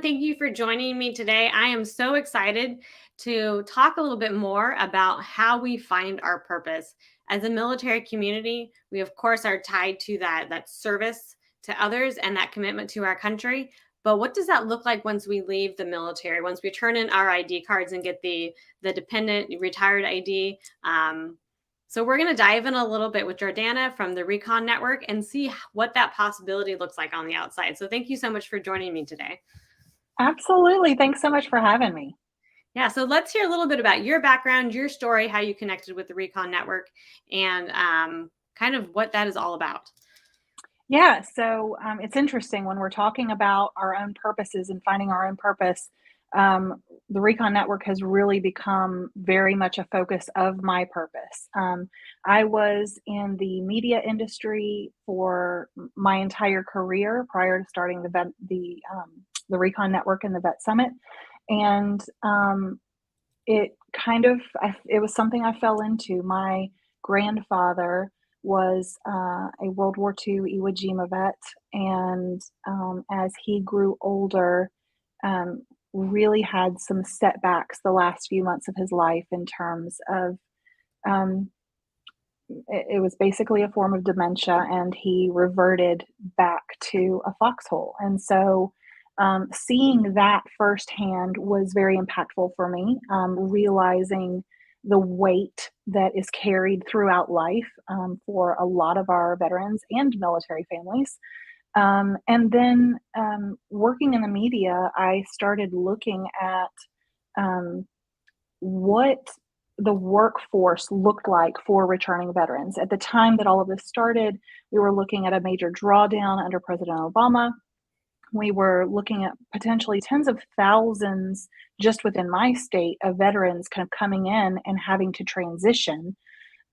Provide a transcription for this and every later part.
everyone. Thank you for joining me today. I am so excited to talk a little bit more about how we find our purpose. As a military community, we of course are tied to that service to others and that commitment to our country. But what does that look like once we leave the military? Once we turn in our ID cards and get the dependent retired ID? So we're going to dive in a little bit with Jordana from the RECON network and see what that possibility looks like on the outside. So thank you so much for joining me today. Absolutely. Thanks so much for having me. Yeah, so let's hear a little bit about your background, your story, how you connected with the RECON network, and kind of what that is all about. Yeah, so it's interesting when we're talking about our own purposes and finding our own purpose. The Recon Network has really become very much a focus of my purpose. I was in the media industry for my entire career prior to starting the Recon Network and the Vet Summit, and it was something I fell into. My grandfather was a World War II Iwo Jima vet, and as he grew older, um, really had some setbacks the last few months of his life in terms of um, it was basically a form of dementia, and he reverted back to a foxhole. And so, seeing that firsthand was very impactful for me, realizing the weight that is carried throughout life for a lot of our veterans and military families. And then working in the media, I started looking at what the workforce looked like for returning veterans. At the time that all of this started, we were looking at a major drawdown under President Obama. We were looking at potentially tens of thousands just within my state of veterans kind of coming in and having to transition.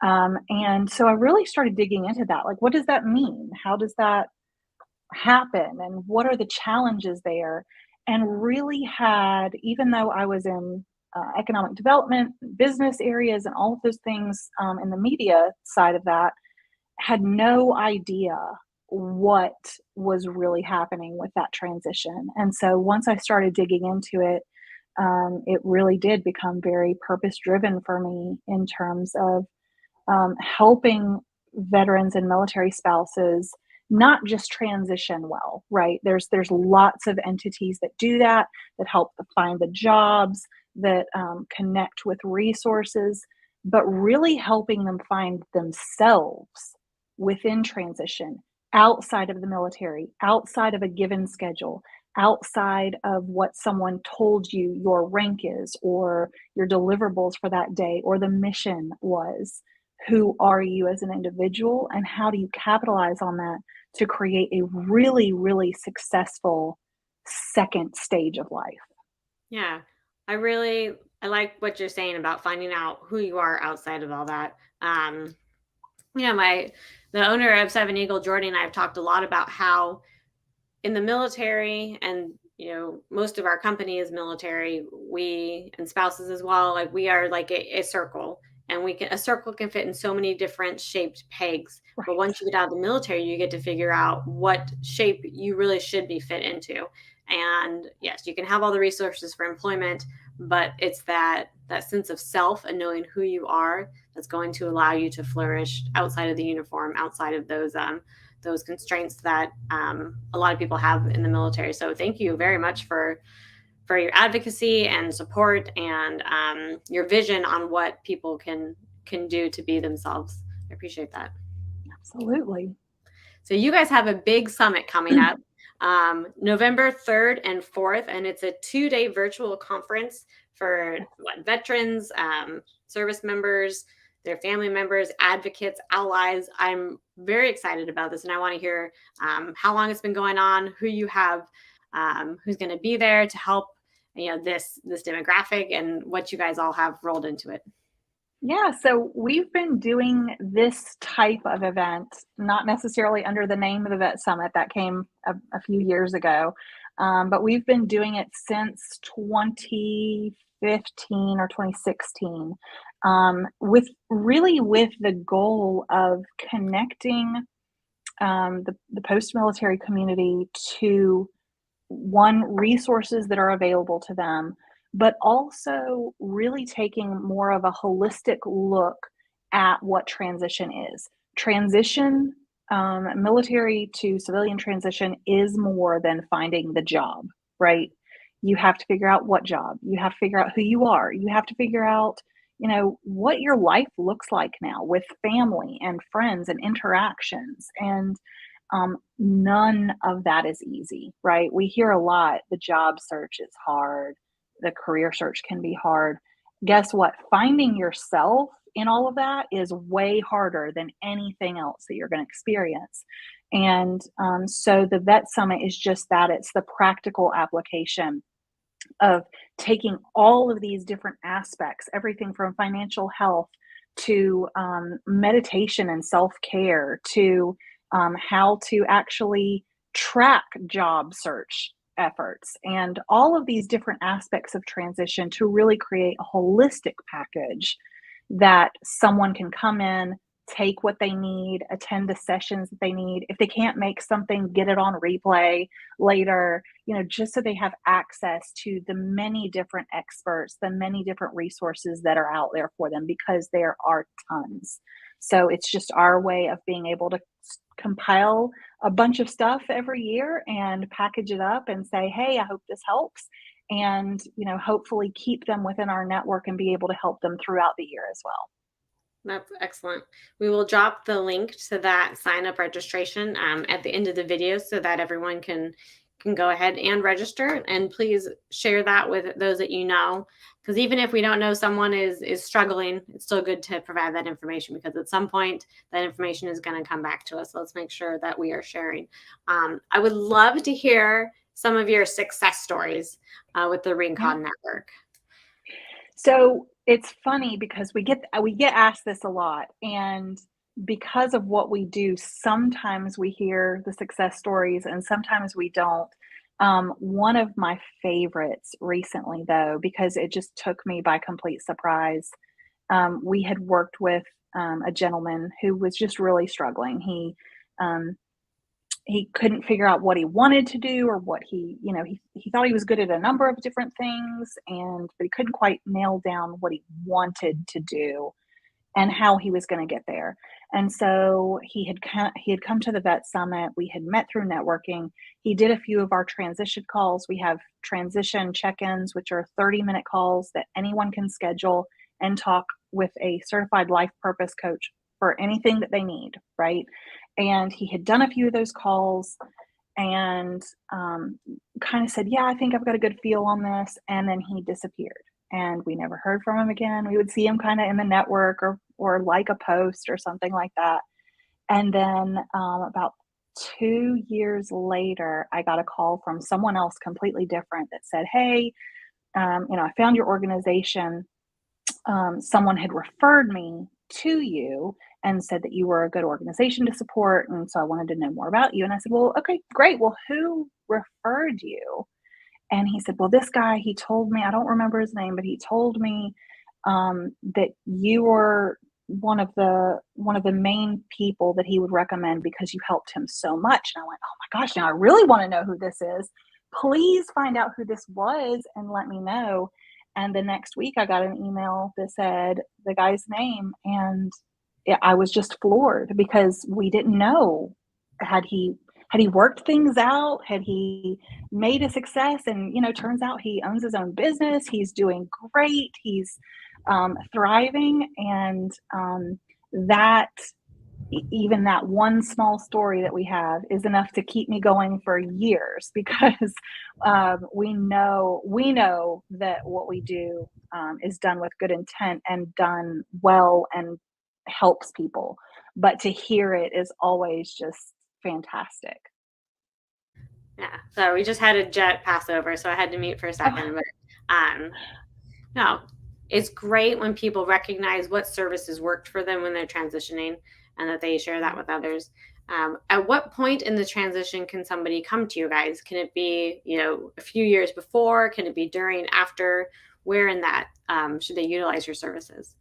And so I really started digging into that. Like, what does that mean? How does that happen? And what are the challenges there? And really had, even though I was in economic development, business areas, and all of those things in the media side of that, had no idea what was really happening with that transition. And so once I started digging into it, it really did become very purpose driven for me in terms of helping veterans and military spouses not just transition well, right? There's lots of entities that do that help to find the jobs, that connect with resources, but really helping them find themselves within transition, outside of the military, outside of a given schedule, outside of what someone told you your rank is or your deliverables for that day or the mission was. Who are you as an individual, and how do you capitalize on that to create a really, really successful second stage of life? Yeah, I like what you're saying about finding out who you are outside of all that. The owner of Seven Eagle, Jordan, and I have talked a lot about how in the military, and most of our company is military, we and spouses as well, like we are like a circle, and a circle can fit in so many different shaped pegs. Right. But once you get out of the military, you get to figure out what shape you really should be fit into. And yes, you can have all the resources for employment, but it's that sense of self and knowing who you are that's going to allow you to flourish outside of the uniform, outside of those constraints that a lot of people have in the military. So thank you very much for your advocacy and support, and your vision on what people can do to be themselves. I appreciate that. Absolutely. So you guys have a big summit coming up November 3rd and 4th, and it's a 2-day virtual conference for veterans, service members, their family members, advocates, allies. I'm very excited about this, and I want to hear how long it's been going on, who you have, who's going to be there to help this demographic, and what you guys all have rolled into it. Yeah, so we've been doing this type of event, not necessarily under the name of the Vet Summit that came a few years ago, but we've been doing it since 2015 or 2016, with the goal of connecting the post-military community to one, resources that are available to them, but also really taking more of a holistic look at what transition is. Transition, military to civilian transition, is more than finding the job, right? You have to figure out what job, you have to figure out who you are, you have to figure out, what your life looks like now with family and friends and interactions. And none of that is easy, right? We hear a lot, the job search is hard, the career search can be hard. Guess what? Finding yourself in all of that is way harder than anything else that you're going to experience. And so the Vet Summit is just that, it's the practical application of taking all of these different aspects, everything from financial health to meditation and self care to how to actually track job search efforts, and all of these different aspects of transition to really create a holistic package that someone can come in, take what they need, attend the sessions that they need. If they can't make something, get it on replay later, just so they have access to the many different experts, the many different resources that are out there for them, because there are tons. So it's just our way of being able to compile a bunch of stuff every year and package it up and say, hey, I hope this helps. And, hopefully keep them within our network and be able to help them throughout the year as well. That's excellent. We will drop the link to that sign up registration at the end of the video so that everyone can go ahead and register. And please share that with those that you know, because even if we don't know someone is struggling, it's still good to provide that information, because at some point that information is going to come back to us. So let's make sure that we are sharing. I would love to hear some of your success stories with the Yeah. RECON network. So it's funny because we get asked this a lot, and because of what we do, sometimes we hear the success stories and sometimes we don't. One of my favorites recently, though, because it just took me by complete surprise, we had worked with a gentleman who was just really struggling. Um, he couldn't figure out what he wanted to do, or what he thought he was good at a number of different things, but he couldn't quite nail down what he wanted to do and how he was going to get there. And so he had come to the Vet Summit. We had met through networking. He did a few of our transition calls. We have transition check-ins, which are 30-minute calls that anyone can schedule and talk with a certified life purpose coach for anything that they need, right? And he had done a few of those calls and kind of said, yeah, I think I've got a good feel on this. And then he disappeared and we never heard from him again. We would see him kind of in the network or like a post or something like that. And then about 2 years later, I got a call from someone else completely different that said, hey, I found your organization. Someone had referred me to you and said that you were a good organization to support. And so I wanted to know more about you. And I said, well, okay, great. Well, who referred you? And he said, well, this guy, he told me, I don't remember his name, but he told me that you were one of the main people that he would recommend because you helped him so much. And I went, oh my gosh, now I really want to know who this is. Please find out who this was and let me know. And the next week I got an email that said the guy's name, and I was just floored because we didn't know. Had he worked things out? Had he made a success? And turns out he owns his own business. He's doing great. He's thriving, and that even that one small story that we have is enough to keep me going for years, because we know that what we do is done with good intent and done well and helps people. But to hear it is always just fantastic. Yeah. So we just had a jet pass over, so I had to mute for a second. But no, it's great when people recognize what services worked for them when they're transitioning, and that they share that with others. At what point in the transition can somebody come to you guys? Can it be, a few years before? Can it be during, after? Where in that should they utilize your services?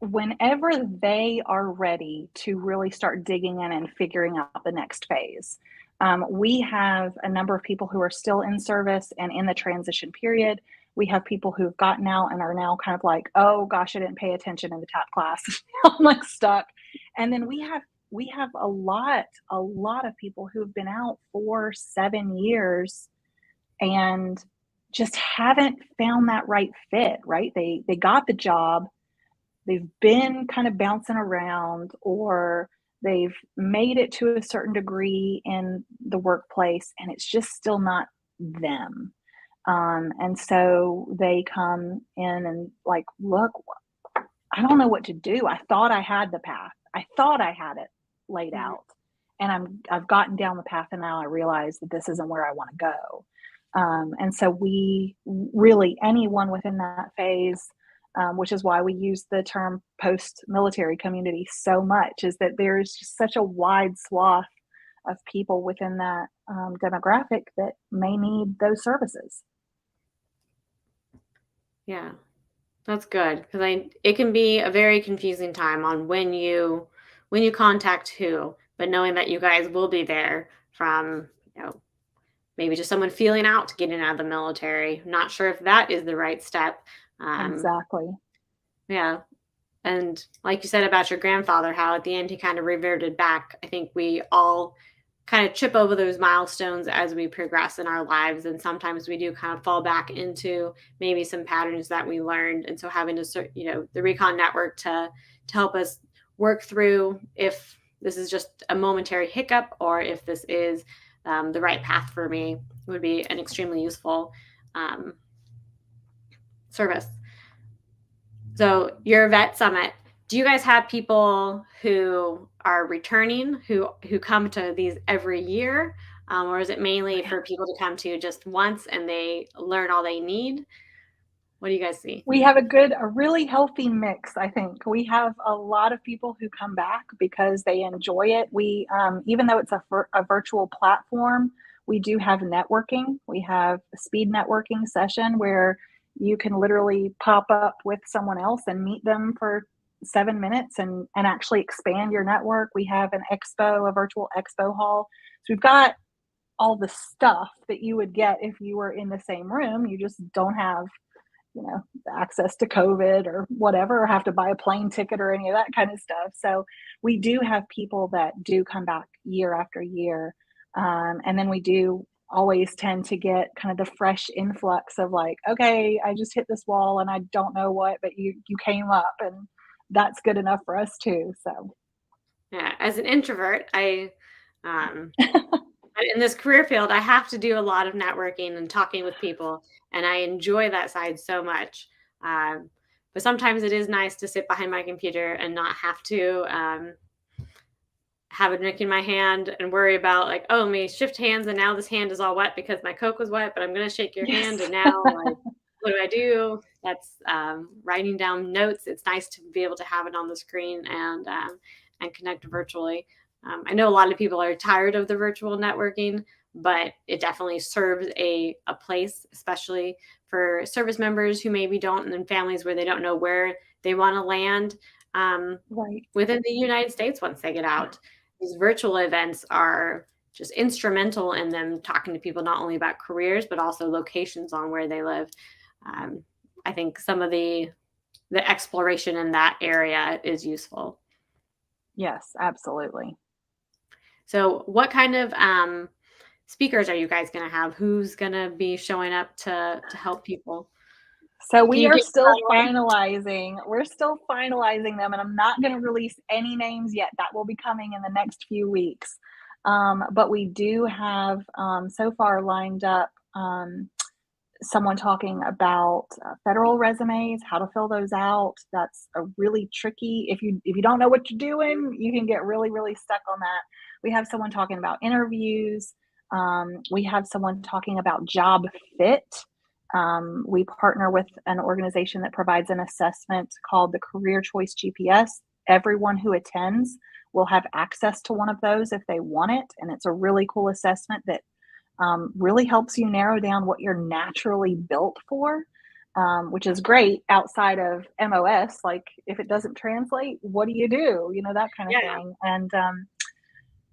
Whenever they are ready to really start digging in and figuring out the next phase. We have a number of people who are still in service and in the transition period. We have people who've gotten out and are now kind of like, oh gosh, I didn't pay attention in the TAP class. I'm like stuck. And then we have a lot of people who've been out for 7 years and just haven't found that right fit, right? They got the job, they've been kind of bouncing around, or they've made it to a certain degree in the workplace and it's just still not them. And so they come in and like, look, I don't know what to do. I thought I had the path. I thought I had it laid Mhm. out. And I've gotten down the path and now I realize that this isn't where I want to go. And so we really, anyone within that phase, which is why we use the term post-military community so much, is that there's just such a wide swath of people within that demographic that may need those services. Yeah, that's good because I it can be a very confusing time on when you contact who, but knowing that you guys will be there from, maybe just someone feeling out to getting out of the military. Not sure if that is the right step. Um, Exactly. yeah. And like you said about your grandfather, how at the end he kind of reverted back. I think we all kind of chip over those milestones as we progress in our lives. And sometimes we do kind of fall back into maybe some patterns that we learned. And so having the Recon network to help us work through if this is just a momentary hiccup or if this is the right path for me would be an extremely useful um, service. So your vet summit, do you guys have people who are returning who come to these every year, or is it mainly for people to come to just once and they learn all they need? What do you guys see? We have a really healthy mix, I think. We have a lot of people who come back because they enjoy it. Even though it's a virtual platform, we do have networking. We have a speed networking session where you can literally pop up with someone else and meet them for 7 minutes and actually expand your network. We have a virtual expo hall. So we've got all the stuff that you would get if you were in the same room. You just don't have access to COVID or whatever, or have to buy a plane ticket or any of that kind of stuff. So we do have people that do come back year after year. And then we do always tend to get kind of the fresh influx of like, okay, I just hit this wall and I don't know what, but you came up and that's good enough for us too. So Yeah, as an introvert, um, in this career field, I have to do a lot of networking and talking with people, and I enjoy that side so much. Um, but sometimes it is nice to sit behind my computer and not have to have a drink in my hand and worry about like, oh, me shift hands and now this hand is all wet because my Coke was wet, but I'm gonna shake your hand yes. and now like, what do I do? That's writing down notes. It's nice to be able to have it on the screen and connect virtually. I know a lot of people are tired of the virtual networking, but it definitely serves a place, especially for service members who maybe don't, and families where they don't know where they want to land Right. within the United States once they get out. These virtual events are just instrumental in them talking to people not only about careers but also locations on where they live. Um, I think some of the exploration in that area is useful. Yes, absolutely. So, what kind of speakers are you guys going to have? Who's going to be showing up to help people? So Can we you are give still finalizing. We're still finalizing them, and I'm not going to release any names yet. That will be coming in the next few weeks. But we do have so far lined up someone talking about federal resumes, how to fill those out. That's a really tricky. If you don't know what you're doing, you can get really really stuck on that. We have someone talking about interviews. We have someone talking about job fit. We partner with an organization that provides an assessment called the Career Choice GPS. Everyone who attends will have access to one of those if they want it, and it's a really cool assessment that really helps you narrow down what you're naturally built for, which is great outside of MOS. Like, if it doesn't translate, what do? You know, that kind of Yeah. thing. And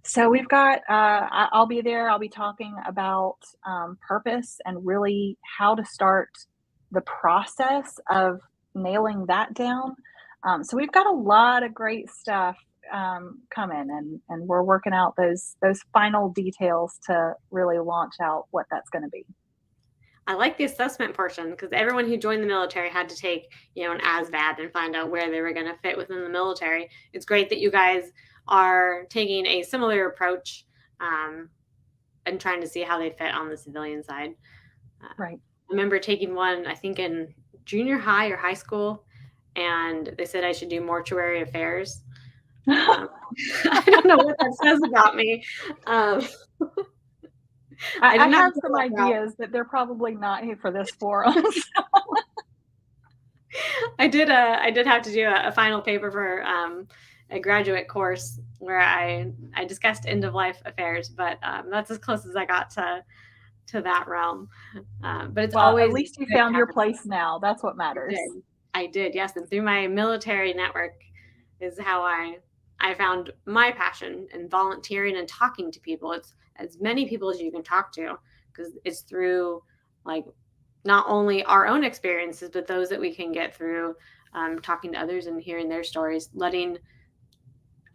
So we've got, I'll be there. I'll be talking about purpose and really how to start the process of nailing that down. So we've got a lot of great stuff coming, and we're working out those final details to really launch out what that's going to be. I like the assessment portion because everyone who joined the military had to take, an ASVAB and find out where they were going to fit within the military. It's great that you guys are taking a similar approach um, and trying to see how they fit on the civilian side. Right. I remember taking one, I think in junior high or high school, and they said I should do mortuary affairs. Um, I don't know what that says about me. Um, I I did not have go some that route. ideas that they're probably not here for this forum. I did have to do a final paper for a graduate course where I discussed end of life affairs, but that's as close as I got to that realm. But it's Well, at always least you good to found have your place now. That's what I matters. did. I did, yes. And through my military network is how I found my passion in volunteering and talking to people. It's as many people as you can talk to because it's through like not only our own experiences, but those that we can get through talking to others and hearing their stories, letting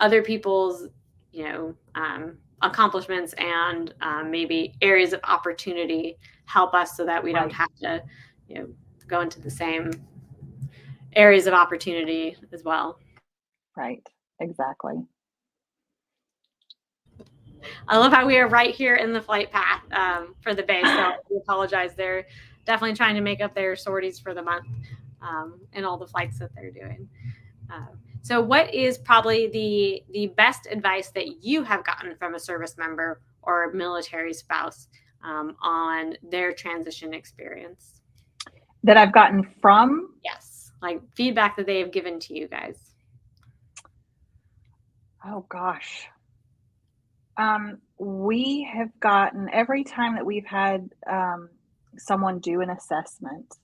other people's, accomplishments and maybe areas of opportunity help us so that we don't Right. have to, go into the same areas of opportunity as well. Right. Exactly. I love how we are right here in the flight path for the base. So we apologize. They're definitely trying to make up their sorties for the month and all the flights that they're doing. So, what is probably the best advice that you have gotten from a service member or military spouse on their transition experience? That I've gotten from? Yes, like feedback that they have given to you guys. Oh gosh. We have gotten every time that we've had someone do an assessment,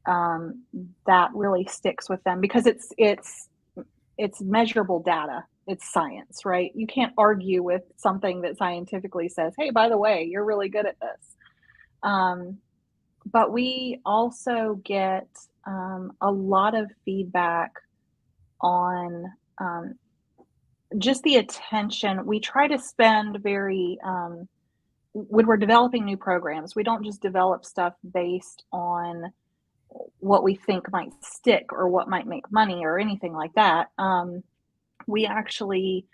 um, that really sticks with them because it's measurable data. It's science, right? You can't argue with something that scientifically says, "Hey, by the way, you're really good at this." Um, but we also get a lot of feedback on just the attention. We try to spend very when we're developing new programs, we don't just develop stuff based on what we think might stick or what might make money or anything like that. We actually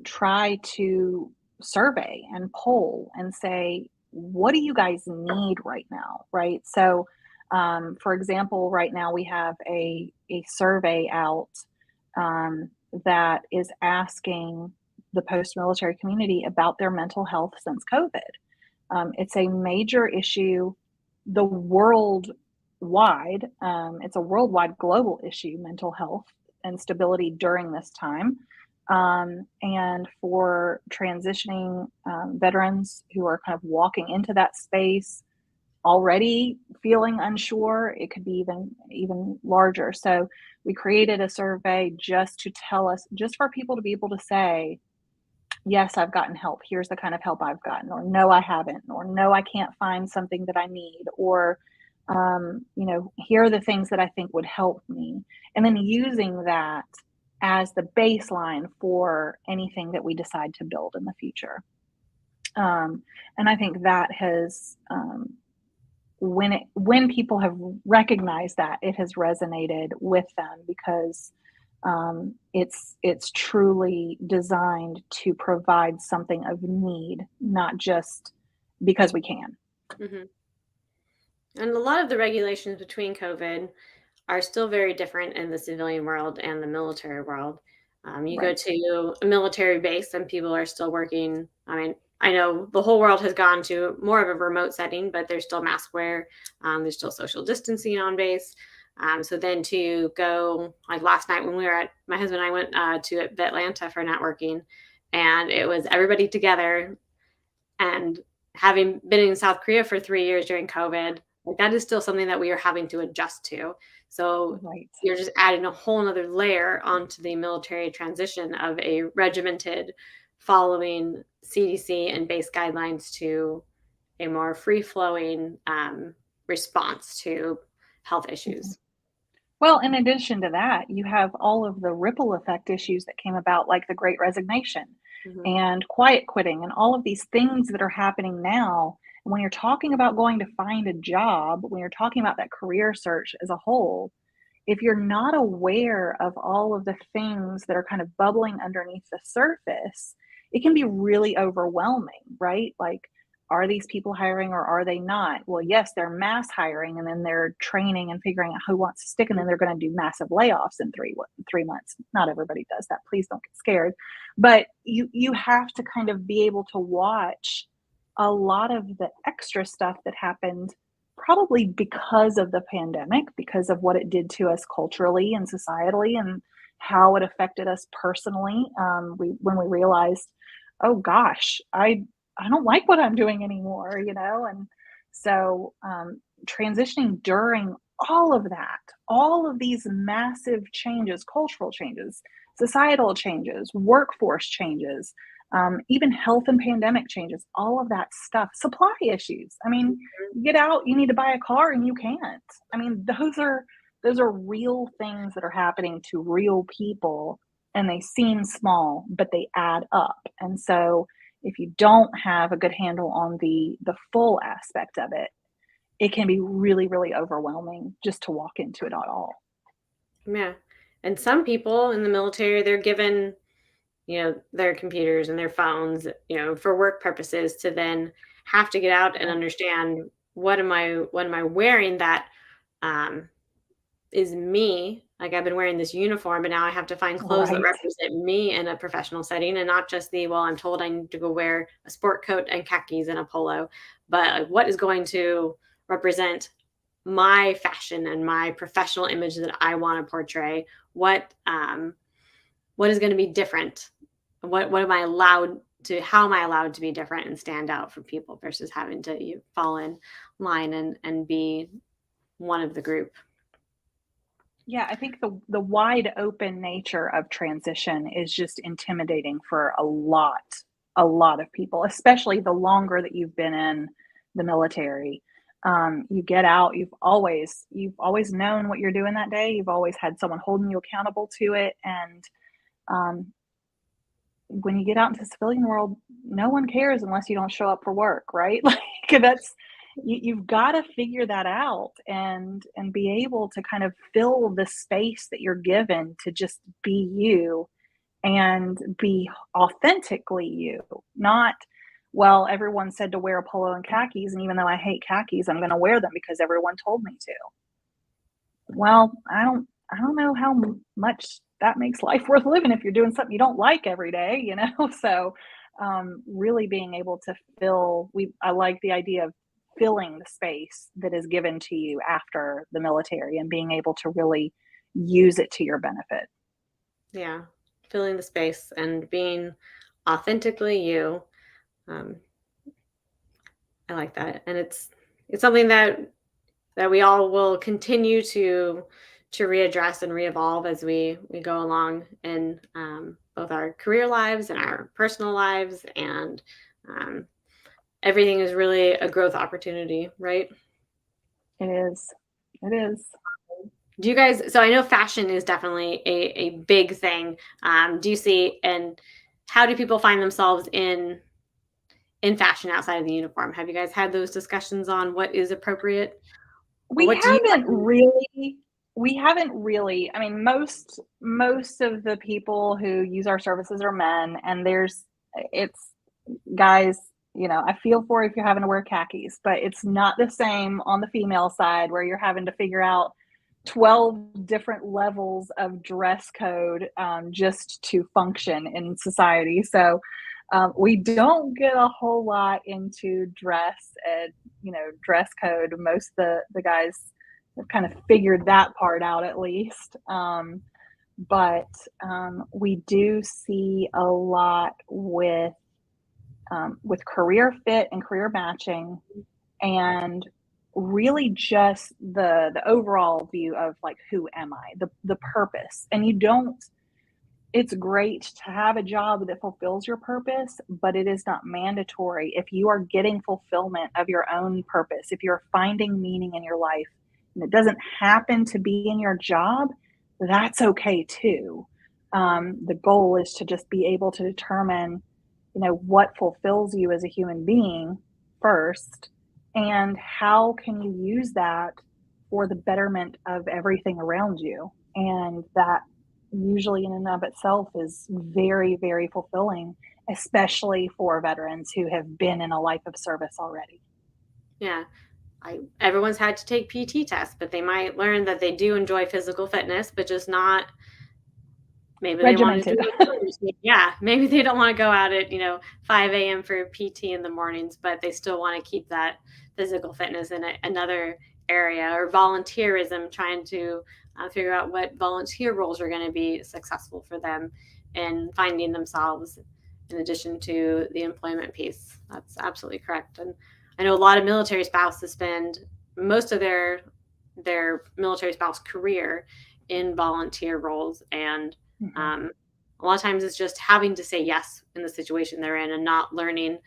try to survey and poll and say, what do you guys need right now? Right. So, for example, right now we have a survey out that is asking the post military community about their mental health since COVID. It's a major issue, the world wide. It's a worldwide global issue, mental health and stability during this time. And for transitioning veterans who are kind of walking into that space already feeling unsure, it could be even larger. So we created a survey just to tell us, just for people to be able to say, yes, I've gotten help. Here's the kind of help I've gotten, or no, I haven't, or no, I can't find something that I need, or here are the things that I think would help me. And then using that as the baseline for anything that we decide to build in the future. And I think that has, when people have recognized that, it has resonated with them because it's truly designed to provide something of need, not just because we can. Mm-hmm. And a lot of the regulations between COVID are still very different in the civilian world and the military world. You go Right. to a military base and people are still working. I mean, I know the whole world has gone to more of a remote setting, but there's still mask wear. There's still social distancing on base. So then to go, like last night when we were at, my husband and I went to Atlanta for networking, and it was everybody together. And having been in South Korea for 3 years during COVID, like that is still something that we are having to adjust to. So Right. you're just adding a whole nother layer onto the military transition of a regimented following CDC and base guidelines to a more free-flowing response to health issues. Well, in addition to that, you have all of the ripple effect issues that came about, like the Great Resignation Mm-hmm. and quiet quitting, and all of these things that are happening now. And when you're talking about going to find a job, when you're talking about that career search as a whole, if you're not aware of all of the things that are kind of bubbling underneath the surface, it can be really overwhelming, right? Like, are these people hiring or are they not? Well, yes, they're mass hiring and then they're training and figuring out who wants to stick, and then they're going to do massive layoffs in 3 months. Not everybody does that. Please don't get scared. But you have to kind of be able to watch a lot of the extra stuff that happened, probably because of the pandemic, because of what it did to us culturally and societally, and how it affected us personally. When we realized, oh gosh, I don't like what I'm doing anymore, and so transitioning during all of that, all of these massive changes, cultural changes, societal changes, workforce changes, even health and pandemic changes, all of that stuff, supply issues. I mean, you get out, you need to buy a car and you can't. I mean, those are real things that are happening to real people, and they seem small, but they add up. And so if you don't have a good handle on the full aspect of it, it can be really, really overwhelming just to walk into it at all. Yeah. And some people in the military, they're given, their computers and their phones, for work purposes to then have to get out and Yeah. understand what am I wearing that um, is me. Like I've been wearing this uniform, but now I have to find clothes that Right. represent me in a professional setting and not just well, I'm told I need to go wear a sport coat and khakis and a polo, but like, what is going to represent my fashion and my professional image that I want to portray? What is going to be different? What am I allowed to? How am I allowed to be different and stand out from people versus having to fall in line and be one of the group? Yeah, I think the wide open nature of transition is just intimidating for a lot of people, especially the longer that you've been in the military. You get out, you've always known what you're doing that day. You've always had someone holding you accountable to it, and um, when you get out into the civilian world, no one cares unless you don't show up for work, right? Like that's you've got to figure that out, and be able to kind of fill the space that you're given to just be you and be authentically you. Not, well, everyone said to wear a polo and khakis, and even though I hate khakis, I'm going to wear them because everyone told me to. Well, I don't know how much that makes life worth living if you're doing something you don't like every day. So really being able to I like the idea of filling the space that is given to you after the military and being able to really use it to your benefit. Yeah, filling the space and being authentically you. Um, I like that, and it's something that we all will continue to readdress and re-evolve as we go along in both our career lives and our personal lives, and um, everything is really a growth opportunity, right? It is. It is. Do you guys? So I know fashion is definitely a big thing. Do you see, and how do people find themselves in fashion outside of the uniform? Have you guys had those discussions on what is appropriate, or We what do you haven't recommend? really we haven't really. I mean, most of the people who use our services are men, and it's guys, I feel for if you're having to wear khakis, but it's not the same on the female side where you're having to figure out 12 different levels of dress code, just to function in society. So we don't get a whole lot into dress and dress code. Most of the guys have kind of figured that part out at least. But we do see a lot with career fit and career matching, and really just the overall view of like, who am I, the purpose. And it's great to have a job that fulfills your purpose, but it is not mandatory. If you are getting fulfillment of your own purpose, if you're finding meaning in your life and it doesn't happen to be in your job, that's okay too. The goal is to just be able to determine, what fulfills you as a human being first, and how can you use that for the betterment of everything around you. And that usually in and of itself is very, very fulfilling, especially for veterans who have been in a life of service already. Yeah. Everyone's had to take PT tests, but they might learn that they do enjoy physical fitness, but just not. Maybe they want to Regimented. do it. Yeah, maybe they don't want to go out at 5 a.m. for PT in the mornings, but they still want to keep that physical fitness in another area, or volunteerism, trying to figure out what volunteer roles are going to be successful for them in finding themselves in addition to the employment piece. That's absolutely correct. And I know a lot of military spouses spend most of their military spouse career in volunteer roles, and a lot of times it's just having to say yes in the situation they're in and not learning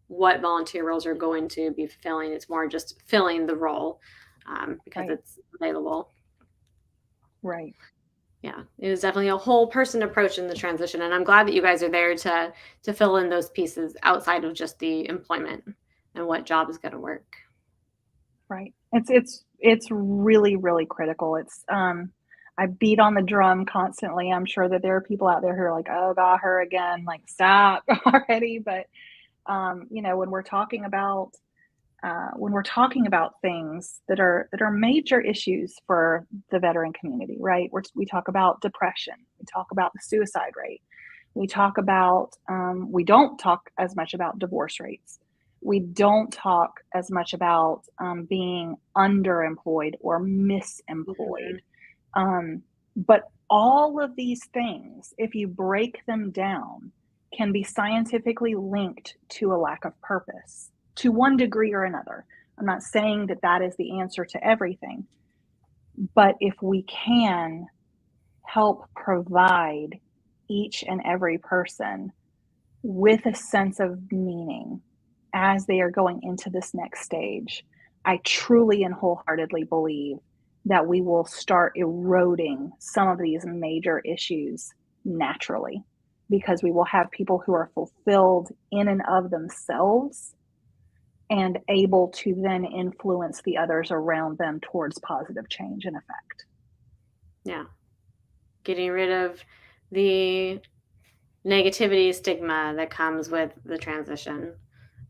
what volunteer roles are going to be fulfilling. It's more just filling the role because Right. it's available. Right. Yeah, it is definitely a whole person approach in the transition, and I'm glad that you guys are there to fill in those pieces outside of just the employment and what job is going to work. Right. It's really, really critical. I beat on the drum constantly. I'm sure that there are people out there who are like, "Oh, got her again." Like, stop already. But when we're talking about things that are major issues for the veteran community, right? We talk about depression. We talk about the suicide rate. We talk about we don't talk as much about divorce rates. We don't talk as much about being underemployed or misemployed. Mhm. But all of these things, if you break them down, can be scientifically linked to a lack of purpose to one degree or another. I'm not saying that that is the answer to everything, but if we can help provide each and every person with a sense of meaning as they are going into this next stage, I truly and wholeheartedly believe that we will start eroding some of these major issues naturally, because we will have people who are fulfilled in and of themselves and able to then influence the others around them towards positive change and effect. Yeah, getting rid of the negativity stigma that comes with the transition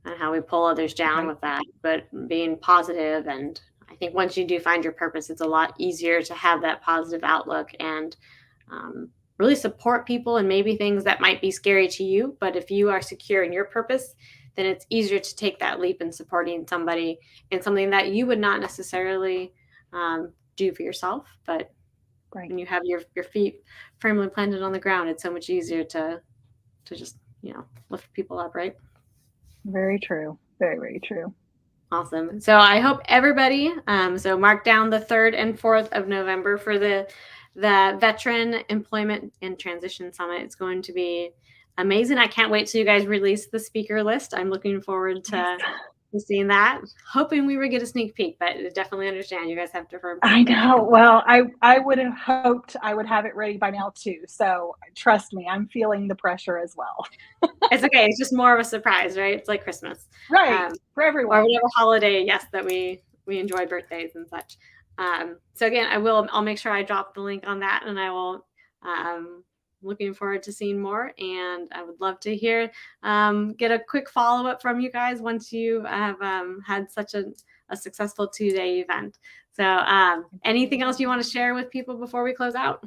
and how we pull others down Right. with that, but being positive. And I think once you do find your purpose, it's a lot easier to have that positive outlook and really support people and maybe things that might be scary to you. But if you are secure in your purpose, then it's easier to take that leap in supporting somebody in something that you would not necessarily do for yourself. But Right. when you have your feet firmly planted on the ground, it's so much easier to just lift people up, right? Very true. Very, very true. Awesome. So I hope everybody, so mark down the 3rd and 4th of November for the Veteran Employment and Transition Summit. It's going to be amazing. I can't wait till you guys release the speaker list. I'm looking forward Yes. to seeing that. Hoping we would get a sneak peek, but I definitely understand you guys have to firm I commitments. know. Well, I would have hoped I would have it ready by now too. So trust me, I'm feeling the pressure as well. It's okay. It's just more of a surprise, right? It's like Christmas. Right. For Or everyone. whatever holiday, yes, that we enjoy, birthdays and such. So again, I'll make sure I drop the link on that, and I will looking forward to seeing more. And I would love to hear get a quick follow-up from you guys once you have had such a successful 2-day event. So anything else you want to share with people before we close out?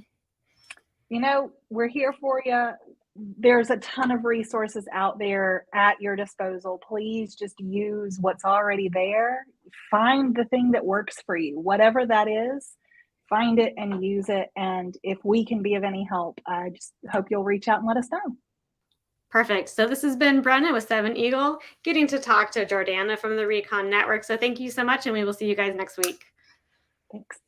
We're here for you. There's a ton of resources out there at your disposal. Please just use what's already there. Find the thing that works for you, whatever that is. Find it and use it. And if we can be of any help, I just hope you'll reach out and let us know. Perfect. So this has been Brenna with Seven Eagle, getting to talk to Jordana from the RECON Network. So thank you so much, and we will see you guys next week. Thanks.